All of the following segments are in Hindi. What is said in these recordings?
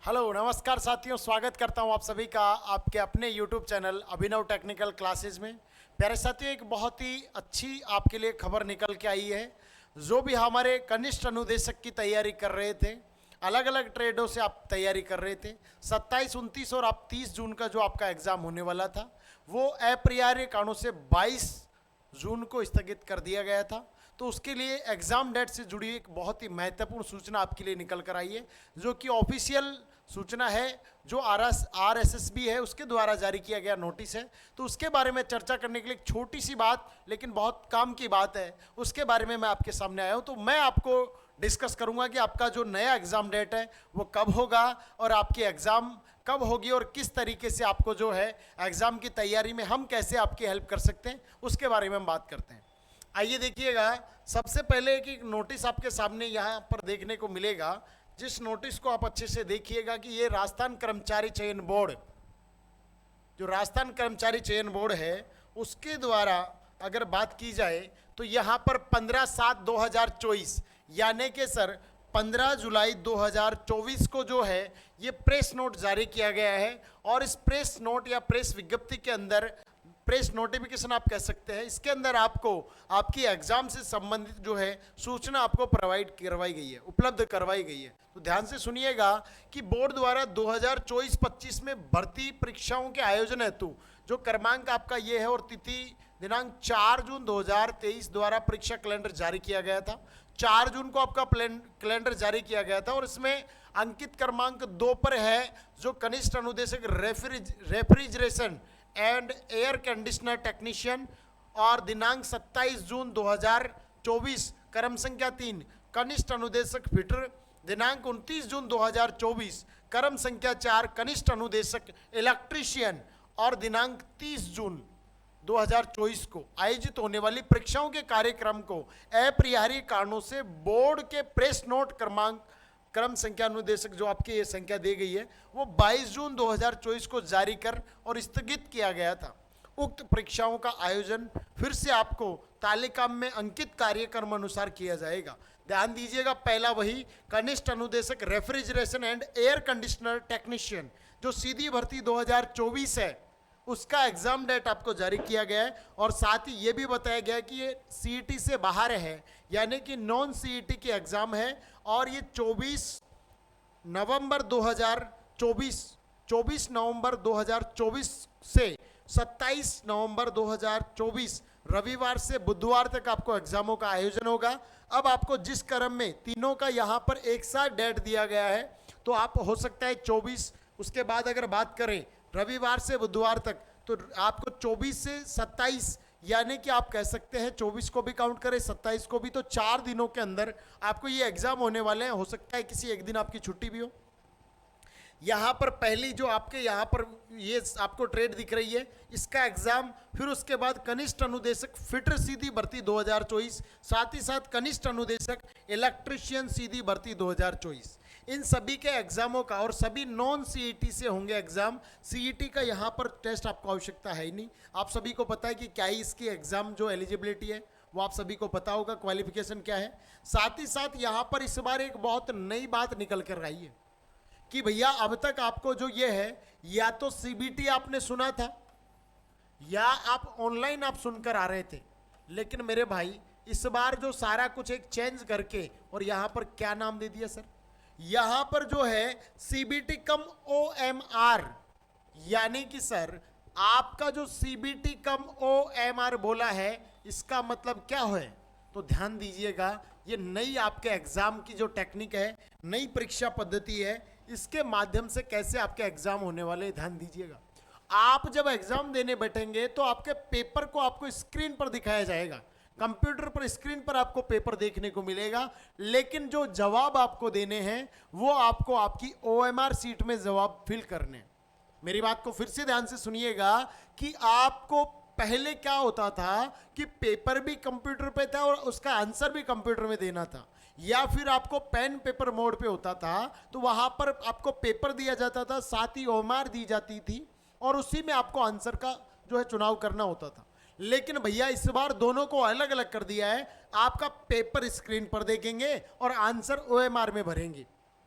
हेलो नमस्कार साथियों, स्वागत करता हूं आप सभी का आपके अपने YouTube चैनल अभिनव टेक्निकल क्लासेस में। प्यारे साथियों, एक बहुत ही अच्छी आपके लिए खबर निकल के आई है। जो भी हमारे कनिष्ठ अनुदेशक की तैयारी कर रहे थे, अलग अलग ट्रेडों से आप तैयारी कर रहे थे, 27, 29 और आप 30 जून का जो आपका एग्ज़ाम होने वाला था वो अपरिहार्य कारणों से 22 जून को स्थगित कर दिया गया था। तो उसके लिए एग्ज़ाम डेट से जुड़ी एक बहुत ही महत्वपूर्ण सूचना आपके लिए निकल कर आई है, जो कि ऑफिशियल सूचना है, जो RSSB है उसके द्वारा जारी किया गया नोटिस है। तो उसके बारे में चर्चा करने के लिए एक छोटी सी बात, लेकिन बहुत काम की बात है, उसके बारे में मैं आपके सामने आया हूँ। तो मैं आपको डिस्कस करूँगा कि आपका जो नया एग्ज़ाम डेट है वो कब होगा और आपकी एग्ज़ाम कब होगी और किस तरीके से आपको जो है एग्ज़ाम की तैयारी में हम कैसे आपकी हेल्प कर सकते हैं, उसके बारे में हम बात करते हैं। आइए देखिएगा, सबसे पहले एक नोटिस आपके सामने यहाँ पर देखने को मिलेगा, जिस नोटिस को आप अच्छे से देखिएगा कि ये राजस्थान कर्मचारी चयन बोर्ड, जो राजस्थान कर्मचारी चयन बोर्ड है उसके द्वारा अगर बात की जाए तो यहाँ पर 15/7/2024 यानी कि सर 15 जुलाई 2024 को जो है ये प्रेस नोट जारी किया गया है। और इस प्रेस नोट या प्रेस विज्ञप्ति के अंदर, प्रेस नोटिफिकेशन आप कह सकते हैं, इसके अंदर आपको आपकी एग्जाम से संबंधित जो है सूचना आपको प्रोवाइड करवाई गई है, उपलब्ध करवाई गई है। तो ध्यान से सुनिएगा कि बोर्ड द्वारा 2024-25 में भर्ती परीक्षाओं के आयोजन हेतु जो क्रमांक आपका ये है और तिथि दिनांक 4 जून 2023 द्वारा परीक्षा कैलेंडर जारी किया गया था। 4 जून को आपका कैलेंडर जारी किया गया था और इसमें अंकित क्रमांक 2 पर है जो कनिष्ठ अनुदेशक refrigeration and air conditioner technician, और दिनांक 27 जून 2024 क्रम संख्या 3 कनिष्ठ अनुदेशक फिटर, दिनांक 29 जून 2024 क्रम संख्या 4 कनिष्ठ अनुदेशक इलेक्ट्रीशियन, और दिनांक 30 जून 2024 को आयोजित होने वाली परीक्षाओं के कार्यक्रम को अपरिहार्य कारणों से बोर्ड के प्रेस नोट क्रम संख्या अनुदेशक जो आपकी ये संख्या दी गई है वो 22 जून 2024 को जारी कर और स्थगित किया गया था। उक्त परीक्षाओं का आयोजन फिर से आपको तालिका में अंकित कार्यक्रम अनुसार किया जाएगा। ध्यान दीजिएगा, पहला वही कनिष्ठ अनुदेशक refrigeration and air conditioner technician जो सीधी भर्ती 2024 है, उसका एग्जाम डेट आपको जारी किया गया है। और साथ ही ये भी बताया गया है कि ये CET से बाहर है, यानी कि नॉन CET की एग्जाम है और ये 24 नवंबर 2024 से 27 नवंबर 2024 रविवार से बुधवार तक आपको एग्जामों का आयोजन होगा। अब आपको जिस क्रम में तीनों का यहाँ पर एक साथ डेट दिया गया है, तो आप हो सकता है 24, उसके बाद अगर बात करें रविवार से बुधवार तक तो आपको 24 से 27, यानी कि आप कह सकते हैं 24 को भी काउंट करें 27 को भी, तो 4 दिनों के अंदर आपको ये एग्जाम होने वाले हैं। हो सकता है किसी एक दिन आपकी छुट्टी भी हो। यहाँ पर पहली जो आपके यहाँ पर ये आपको ट्रेड दिख रही है, इसका एग्जाम, फिर उसके बाद कनिष्ठ अनुदेशक फिटर सीधी भर्ती 2024, साथ ही साथ कनिष्ठ अनुदेशक इलेक्ट्रीशियन सीधी भर्ती 2024, इन सभी के एग्जामों का, और सभी नॉन CET से होंगे एग्जाम। CET का यहाँ पर टेस्ट आपको आवश्यकता है ही नहीं। आप सभी को पता है कि क्या ही इसकी एग्जाम जो एलिजिबिलिटी है वो आप सभी को पता होगा, क्वालिफिकेशन क्या है। साथ ही साथ यहाँ पर इस बार एक बहुत नई बात निकल कर आई है कि भैया अब तक आपको जो ये है, या तो CBT आपने सुना था या आप ऑनलाइन आप सुनकर आ रहे थे, लेकिन मेरे भाई इस बार जो सारा कुछ एक चेंज करके और यहाँ पर क्या नाम दे दिया सर, यहाँ पर जो है CBT कम OMR, यानी कि सर आपका जो CBT कम OMR बोला है इसका मतलब क्या है, तो ध्यान दीजिएगा, ये नई आपके एग्जाम की जो टेक्निक है, नई परीक्षा पद्धति है, इसके माध्यम से कैसे आपके एग्जाम होने वाले, ध्यान दीजिएगा। आप जब एग्जाम देने बैठेंगे तो आपके पेपर को आपको स्क्रीन पर दिखाया जाएगा, कंप्यूटर पर स्क्रीन पर आपको पेपर देखने को मिलेगा, लेकिन जो जवाब आपको देने हैं वो आपको आपकी OMR सीट में जवाब फिल करने हैं। मेरी बात को फिर से ध्यान से सुनिएगा कि आपको पहले क्या होता था कि पेपर भी कंप्यूटर पे था और उसका आंसर भी कंप्यूटर में देना था, या फिर आपको पेन पेपर मोड पे होता था तो वहां पर आपको पेपर दिया जाता था, साथ ही OMR दी जाती थी और उसी में आपको आंसर का जो है चुनाव करना होता था। लेकिन भैया इस बार दोनों को अलग अलग कर दिया है, आपका पेपर स्क्रीन पर देखेंगे और आंसर OMR में भरेंगे।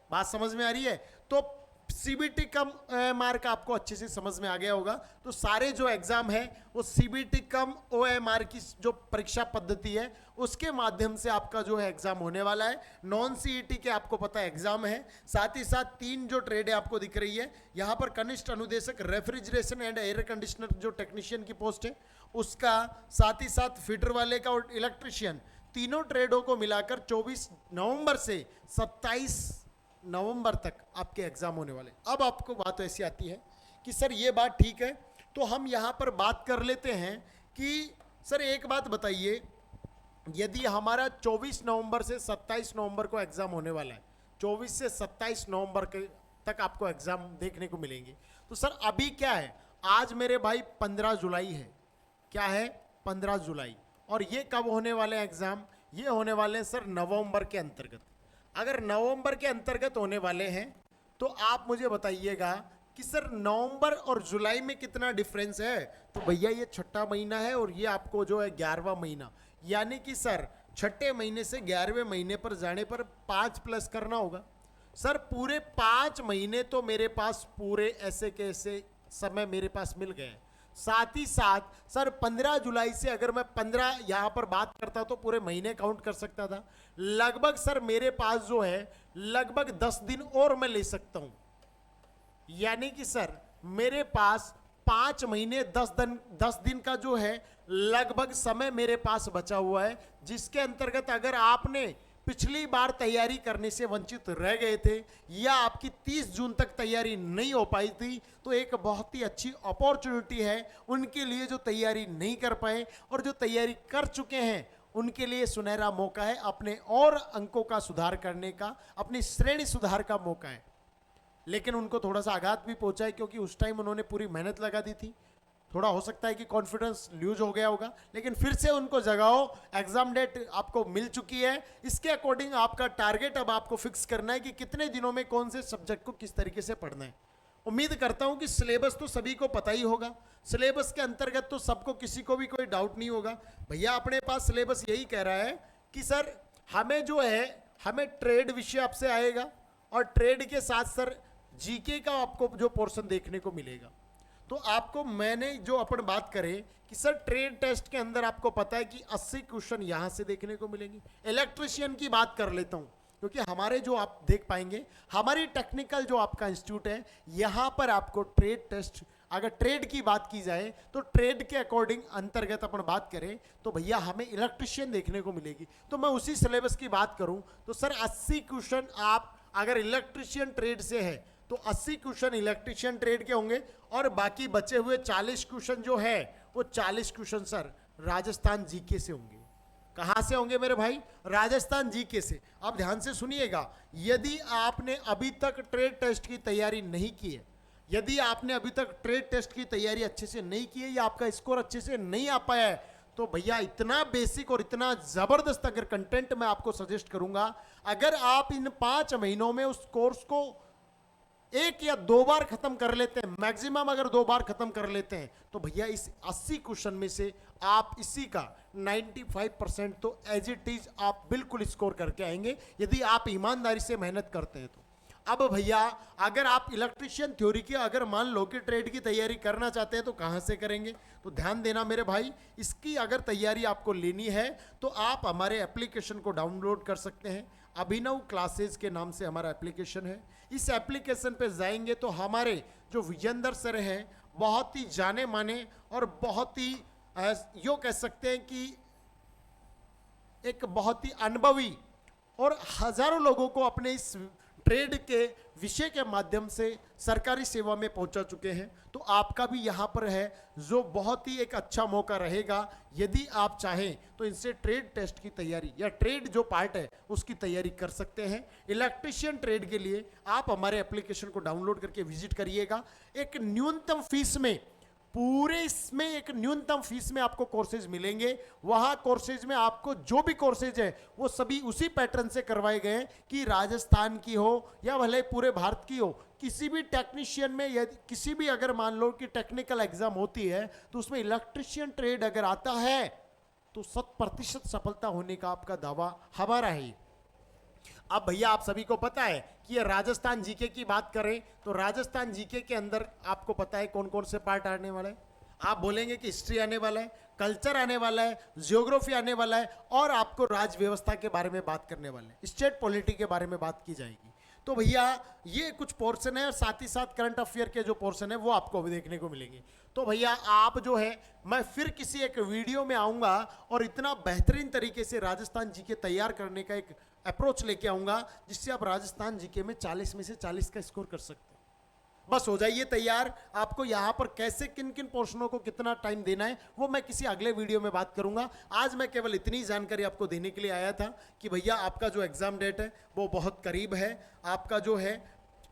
बात समझ में आ रही है? तो सीबीटी कम ओएमआर का आपको अच्छे से समझ में आ गया होगा। तो सारे जो एग्जाम है वो सीबीटी कम ओएमआर की जो परीक्षा पद्धति है उसके माध्यम से आपका जो है एग्जाम होने वाला है। नॉन सीईटी के आपको पता है एग्जाम है। साथ ही साथ 3 जो ट्रेड है आपको दिख रही है यहाँ पर, कनिष्ठ अनुदेशक रेफ्रिजरेशन एंड एयर कंडीशनर जो टेक्नीशियन की पोस्ट है उसका, साथ ही साथ फिटर वाले का और इलेक्ट्रिशियन, तीनों ट्रेडों को मिलाकर 24 नवंबर से 27 नवंबर तक आपके एग्जाम होने वाले। अब आपको बात ऐसी आती है कि सर ये बात ठीक है, तो हम यहाँ पर बात कर लेते हैं कि सर एक बात बताइए, यदि हमारा 24 नवंबर से 27 नवंबर को एग्जाम होने वाला है, 24 से 27 नवंबर के तक आपको एग्जाम देखने को मिलेंगे, तो सर अभी क्या है, आज मेरे भाई 15 जुलाई है। क्या है? 15 जुलाई। और ये कब होने वाले हैं एग्जाम? ये होने वाले हैं सर नवंबर के अंतर्गत। अगर नवंबर के अंतर्गत होने वाले हैं तो आप मुझे बताइएगा कि सर नवंबर और जुलाई में कितना डिफरेंस है। तो भैया ये छठा महीना है और ये आपको जो है 11वां महीना, यानी कि सर छठे महीने से 11वें महीने पर जाने पर 5 प्लस करना होगा। सर पूरे 5 महीने तो मेरे पास पूरे ऐसे कैसे समय मेरे पास मिल गए। साथ ही साथ सर 15 जुलाई से अगर मैं 15 यहाँ पर बात करता तो पूरे महीने काउंट कर सकता था। लगभग सर मेरे पास जो है लगभग 10 दिन और मैं ले सकता हूं, यानी कि सर मेरे पास 5 महीने 10 दिन का जो है लगभग समय मेरे पास बचा हुआ है, जिसके अंतर्गत अगर आपने पिछली बार तैयारी करने से वंचित रह गए थे या आपकी 30 जून तक तैयारी नहीं हो पाई थी, तो एक बहुत ही अच्छी अपॉर्चुनिटी है उनके लिए जो तैयारी नहीं कर पाए, और जो तैयारी कर चुके हैं उनके लिए सुनहरा मौका है अपने और अंकों का सुधार करने का, अपनी श्रेणी सुधार का मौका है। लेकिन उनको थोड़ा सा आघात भी पहुंचा है क्योंकि उस टाइम उन्होंने पूरी मेहनत लगा दी थी। थोड़ा हो सकता है कि कॉन्फिडेंस लूज हो गया होगा, लेकिन फिर से उनको जगाओ। एग्जाम डेट आपको मिल चुकी है, इसके अकॉर्डिंग आपका टारगेट अब आपको फिक्स करना है कि कितने दिनों में कौन से सब्जेक्ट को किस तरीके से पढ़ना है। उम्मीद करता हूं कि सिलेबस तो सभी को पता ही होगा, सिलेबस के अंतर्गत तो सबको किसी को भी कोई डाउट नहीं होगा। भैया अपने पास सिलेबस यही कह रहा है कि सर हमें जो है हमें ट्रेड विषय आपसे आएगा और ट्रेड के साथ सर जीके का आपको जो पोर्शन देखने को मिलेगा। तो आपको मैंने जो अपन बात करें कि सर ट्रेड टेस्ट के अंदर आपको पता है कि 80 क्वेश्चन यहां से देखने को मिलेंगे। इलेक्ट्रिशियन की बात कर लेता हूं क्योंकि हमारे जो आप देख पाएंगे हमारी टेक्निकल जो आपका इंस्टीट्यूट है यहां पर आपको ट्रेड टेस्ट, अगर ट्रेड की बात की जाए तो ट्रेड के अकॉर्डिंग अंतर्गत अपन बात करें तो भैया हमें इलेक्ट्रिशियन देखने को मिलेगी। तो मैं उसी सिलेबस की बात करूं तो सर 80 क्वेश्चन आप अगर इलेक्ट्रिशियन ट्रेड से है तो 80 क्वेश्चन इलेक्ट्रिशियन ट्रेड के होंगे और बाकी बचे हुए 40 क्वेश्चन जो है वो 40 क्वेश्चन सर राजस्थान जीके से होंगे। कहां से होंगे मेरे भाई? राजस्थान जीके से। अब ध्यान से सुनिएगा, यदि आपने अभी तक ट्रेड टेस्ट की तैयारी नहीं की है, यदि आपने अभी तक ट्रेड टेस्ट की तैयारी अच्छे से नहीं की है या आपका स्कोर अच्छे से नहीं आ पाया है, तो भैया इतना बेसिक और इतना जबरदस्त अगर कंटेंट मैं आपको सजेस्ट करूंगा, अगर आप इन 5 महीनों में उस कोर्स को 1 या 2 बार खत्म कर लेते हैं, मैक्सिमम अगर 2 बार खत्म कर लेते हैं, तो भैया इस 80 क्वेश्चन में से आप इसी का 95% तो एज इट इज आप बिल्कुल स्कोर करके आएंगे यदि आप ईमानदारी से मेहनत करते हैं तो। अब भैया अगर आप इलेक्ट्रिशियन थ्योरी की अगर मान लो कि ट्रेड की तैयारी करना चाहते हैं तो कहां से करेंगे? तो ध्यान देना मेरे भाई, इसकी अगर तैयारी आपको लेनी है तो आप हमारे एप्लीकेशन को डाउनलोड कर सकते हैं। अभिनव क्लासेज के नाम से हमारा एप्लीकेशन है। इस एप्लीकेशन पे जाएंगे तो हमारे जो विजेंद्र सर हैं बहुत ही जाने माने और बहुत ही यो कह सकते हैं कि एक बहुत ही अनुभवी और हजारों लोगों को अपने इस ट्रेड के विषय के माध्यम से सरकारी सेवा में पहुंचा चुके हैं। तो आपका भी यहां पर है जो बहुत ही एक अच्छा मौका रहेगा, यदि आप चाहें तो इनसे ट्रेड टेस्ट की तैयारी या ट्रेड जो पार्ट है उसकी तैयारी कर सकते हैं। इलेक्ट्रिशियन ट्रेड के लिए आप हमारे एप्लीकेशन को डाउनलोड करके विजिट करिएगा। एक न्यूनतम फीस में, पूरे इसमें एक न्यूनतम फीस में आपको कोर्सेज मिलेंगे। वहां कोर्सेज में आपको जो भी कोर्सेज है वो सभी उसी पैटर्न से करवाए गए हैं कि राजस्थान की हो या भले पूरे भारत की हो, किसी भी टेक्नीशियन में यदि किसी भी अगर मान लो कि टेक्निकल एग्जाम होती है तो उसमें इलेक्ट्रिशियन ट्रेड अगर आता है तो 100% सफलता होने का आपका दावा हमारा है। अब भैया आप सभी को पता है कि ये राजस्थान जीके की बात करें तो राजस्थान जीके के अंदर आपको पता है कौन कौन से पार्ट आने वाले हैं। आप बोलेंगे कि हिस्ट्री आने वाला है, कल्चर आने वाला है, ज्योग्राफी आने वाला है और आपको राज व्यवस्था के बारे में बात करने वाले हैं, स्टेट पॉलिटी के बारे में बात की जाएगी। तो भैया ये कुछ पोर्शन है और साथ ही साथ करंट अफेयर के जो पोर्शन है वो आपको भी देखने को मिलेंगे। तो भैया आप जो है मैं फिर किसी एक वीडियो में आऊंगा और इतना बेहतरीन तरीके से राजस्थान जीके तैयार करने का एक अप्रोच लेके आऊंगा जिससे आप राजस्थान जीके में 40 में से 40 का स्कोर कर सकते हैं। बस हो जाइए तैयार। आपको यहाँ पर कैसे किन किन पोर्शनों को कितना टाइम देना है वो मैं किसी अगले वीडियो में बात करूंगा। आज मैं केवल इतनी जानकारी आपको देने के लिए आया था कि भैया आपका जो एग्जाम डेट है वो बहुत करीब है। आपका जो है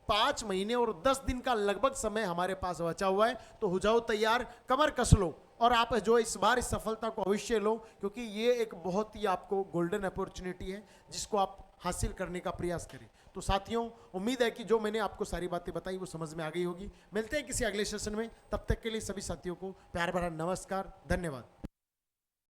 5 महीने और 10 दिन का लगभग समय हमारे पास बचा हुआ है। तो हो जाओ तैयार, कमर कस लो और आप जो इस बार इस सफलता को अवश्य लो, क्योंकि ये एक बहुत ही आपको गोल्डन अपॉर्चुनिटी है जिसको आप हासिल करने का प्रयास करें। तो साथियों, उम्मीद है कि जो मैंने आपको सारी बातें बताई वो समझ में आ गई होगी। मिलते हैं किसी अगले सेशन में, तब तक के लिए सभी साथियों को प्यार भरा नमस्कार, धन्यवाद।